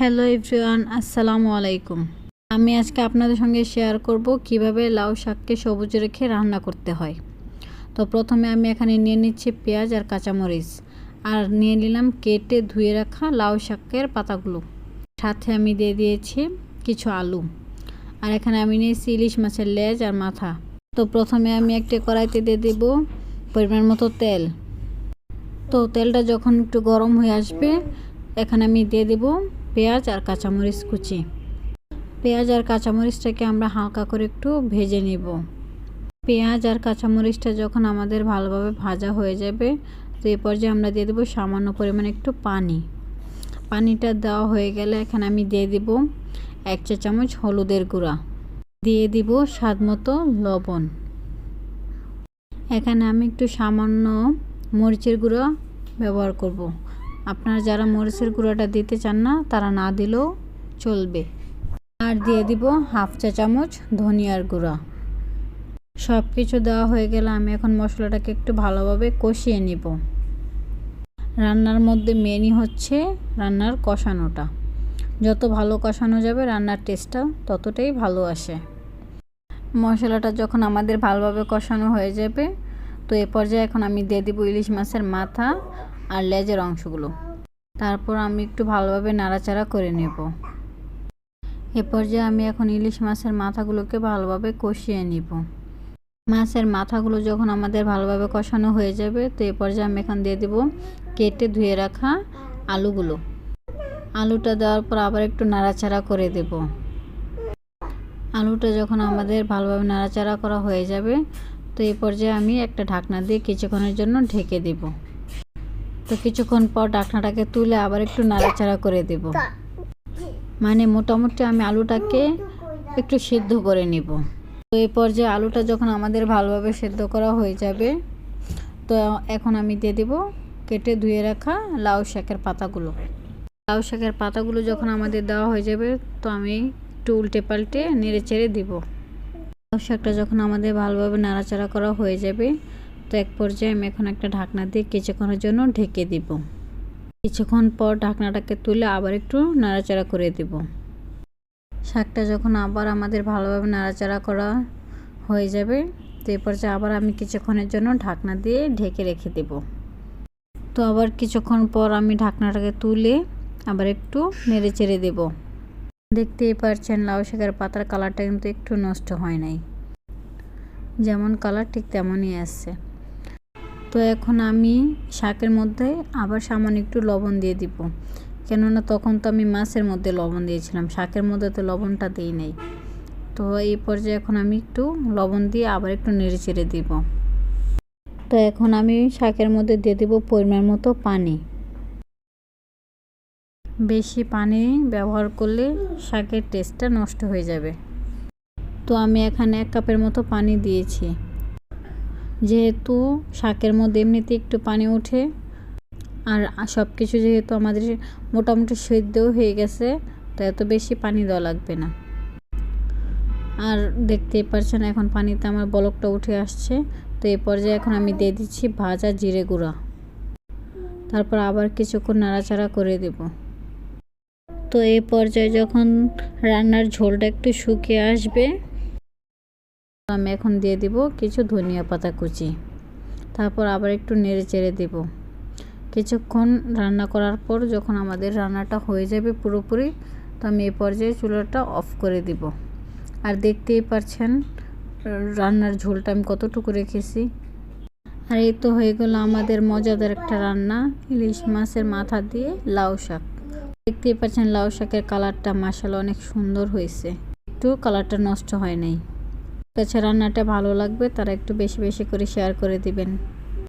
Hello everyone, আসসালামু আলাইকুম। আমি আজকে আপনাদের সঙ্গে শেয়ার করব কিভাবে লাউ শাককে সবুজ রেখে রান্না করতে হয়। তো প্রথমে আমি এখানে নিয়ে নিচ্ছি পেঁয়াজ আর কাঁচামরিচ, আর নিয়ে নিলাম কেটে ধুয়ে রাখা লাউ শাকের পাতাগুলো। সাথে আমি দিয়ে দিয়েছি কিছু আলু, আর এখানে আমি নিয়েছি ইলিশ মাছের লেজ আর মাথা। তো প্রথমে আমি একটা কড়াইতে দিয়ে দেব পরিমাণ মতো তেল। তো তেলটা যখন একটু গরম হয়ে আসবে, এখানে আমি দিয়ে দেব পেঁয়াজ আর কাঁচামরিচ কুচি। পেঁয়াজ আর কাঁচামরিচটাকে আমরা হালকা করে একটু ভেজে নেব। পেঁয়াজ আর কাঁচামরিচটা যখন আমাদের ভালোভাবে ভাজা হয়ে যাবে, তো এই পর্যায়ে আমরা দিয়ে দেবো সামান্য পরিমাণে একটু পানি। পানিটা দেওয়া হয়ে গেলে এখানে আমি দিয়ে দেব 1 চা চামচ হলুদের গুঁড়া, দিয়ে দিব স্বাদ মতো লবণ। এখানে আমি একটু সামান্য মরিচের গুঁড়া ব্যবহার করব। আপনারা যারা মরিচের গুঁড়োটা দিতে চান না, তারা না দিলেও চলবে। আর দিয়ে দিব 1/2 চা চামচ ধনিয়ার গুঁড়া। সব কিছু দেওয়া হয়ে গেলে আমি এখন মশলাটাকে একটু ভালোভাবে কষিয়ে নিব। রান্নার মধ্যে মেনই হচ্ছে রান্নার কষানোটা। যত ভালো কষানো যাবে রান্নার টেস্টটা ততটাই ভালো আসে। মশলাটা যখন আমাদের ভালোভাবে কষানো হয়ে যাবে, তো এ পর্যায়ে এখন আমি দিয়ে দিব ইলিশ মাছের মাথা আর লেজের অংশগুলো। তারপর আমি একটু ভালোভাবে নাড়াচাড়া করে নেব। এ পর্যায়ে আমি এখন ইলিশ মাছের মাথাগুলোকে ভালোভাবে কষিয়ে নিব। মাছের মাথাগুলো যখন আমাদের ভালোভাবে কষানো হয়ে যাবে, তো এ পর্যায়ে আমি এখন দিয়ে দেব কেটে ধুয়ে রাখা আলুগুলো। আলুটা দেওয়ার পর আবার একটু নাড়াচাড়া করে দেব। আলুটা যখন আমাদের ভালোভাবে নাড়াচাড়া করা হয়ে যাবে, তো এই পর্যায়ে আমি একটা ঢাকনা দিয়ে কিছুক্ষণের জন্য ঢেকে দেব। তো কিছুক্ষণ পর ঢাকনাটাকে তুলে আবার একটু নাড়াচাড়া করে দেব। মানে মোটামুটি আমি আলুটাকে একটু সিদ্ধ করে নেব। তো এই পর্যায়ে আলুটা যখন আমাদের ভালোভাবে সিদ্ধ করা হয়ে যাবে, তো এখন আমি দিয়ে দেব কেটে ধুয়ে রাখা লাউ শাকের পাতাগুলো। লাউ শাকের পাতাগুলো যখন আমাদের দেওয়া হয়ে যাবে, তো আমি একটু উল্টে পাল্টে নেড়ে চেড়ে দিব। লাউ শাকটা যখন আমাদের ভালোভাবে নাড়াচাড়া করা হয়ে যাবে, তো এক পর্যায়ে আমি এখন একটা ঢাকনা দিয়ে কিছুক্ষণের জন্য ঢেকে দিব। কিছুক্ষণ পর ঢাকনাটাকে তুলে আবার একটু নাড়াচাড়া করে দেব। শাকটা যখন আবার আমাদের ভালোভাবে নাড়াচাড়া করা হয়ে যাবে, তো এই পর্যায়ে আবার আমি কিছুক্ষণের জন্য ঢাকনা দিয়ে ঢেকে রেখে দেব। তো আবার কিছুক্ষণ পর আমি ঢাকনাটাকে তুলে আবার একটু নেড়ে চেড়ে দেব। দেখতেই পারছেন লাউ শাকের পাতার কালারটা কিন্তু একটু নষ্ট হয় নাই, যেমন কালার ঠিক তেমনই আসছে। তো এখন আমি শাকের মধ্যে আবার সামান্য একটু লবণ দিয়ে দিব, কেননা তখন তো আমি মাছের মধ্যে লবণ দিয়েছিলাম, শাকের মধ্যে তো লবণটা দিই নাই। তো এই পর্যায়ে এখন আমি একটু লবণ দিয়ে আবার একটু নেড়ে চেড়ে দিব। তো এখন আমি শাকের মধ্যে দিয়ে দেব পরিমাণ মতো পানি। বেশি পানি ব্যবহার করলে শাকের টেস্টটা নষ্ট হয়ে যাবে। তো আমি এখানে 1 কাপের মতো পানি দিয়েছি। যেহেতু শাকের মধ্যে এমনিতে একটু পানি ওঠে, আর সব কিছু যেহেতু আমাদের মোটামুটি সিদ্ধও হয়ে গেছে, তো এত বেশি পানি দেওয়া লাগবে না। আর দেখতেই পারছেন এখন পানিতে আমার বলকটা উঠে আসছে। তো এই পর্যায়ে এখন আমি দিয়ে দিচ্ছি ভাজা জিরে গুঁড়া। তারপর আবার কিছুক্ষণ নাড়াচাড়া করে দেব। তো এই পর্যায়ে যখন রান্নার ঝোলটা একটু শুকিয়ে আসবে, আমি এখন দিয়ে দিব কিছু ধনিয়া পাতা কুচি। তারপর আবার একটু নেড়ে চেড়ে দেব। কিছুক্ষণ রান্না করার পর যখন আমাদের রান্নাটা হয়ে যাবে পুরোপুরি, তো আমি এই পর্যায়ে চুলাটা অফ করে দিব। আর দেখতেই পারছেন রান্নার ঝোলটা আমি কতটুকু রেখেছি। আর এই তো হয়ে গেল আমাদের মজাদার একটা রান্না, ইলিশ মাছের মাথা দিয়ে লাউ শাক। দেখতেই পাচ্ছেন লাউ শাকের কালারটা মাশাআল্লাহ অনেক সুন্দর হয়েছে, একটু কালারটা নষ্ট হয় নাই। কাছে রান্নাটা ভালো লাগবে তারা একটু বেশি বেশি করে শেয়ার করে দিবেন।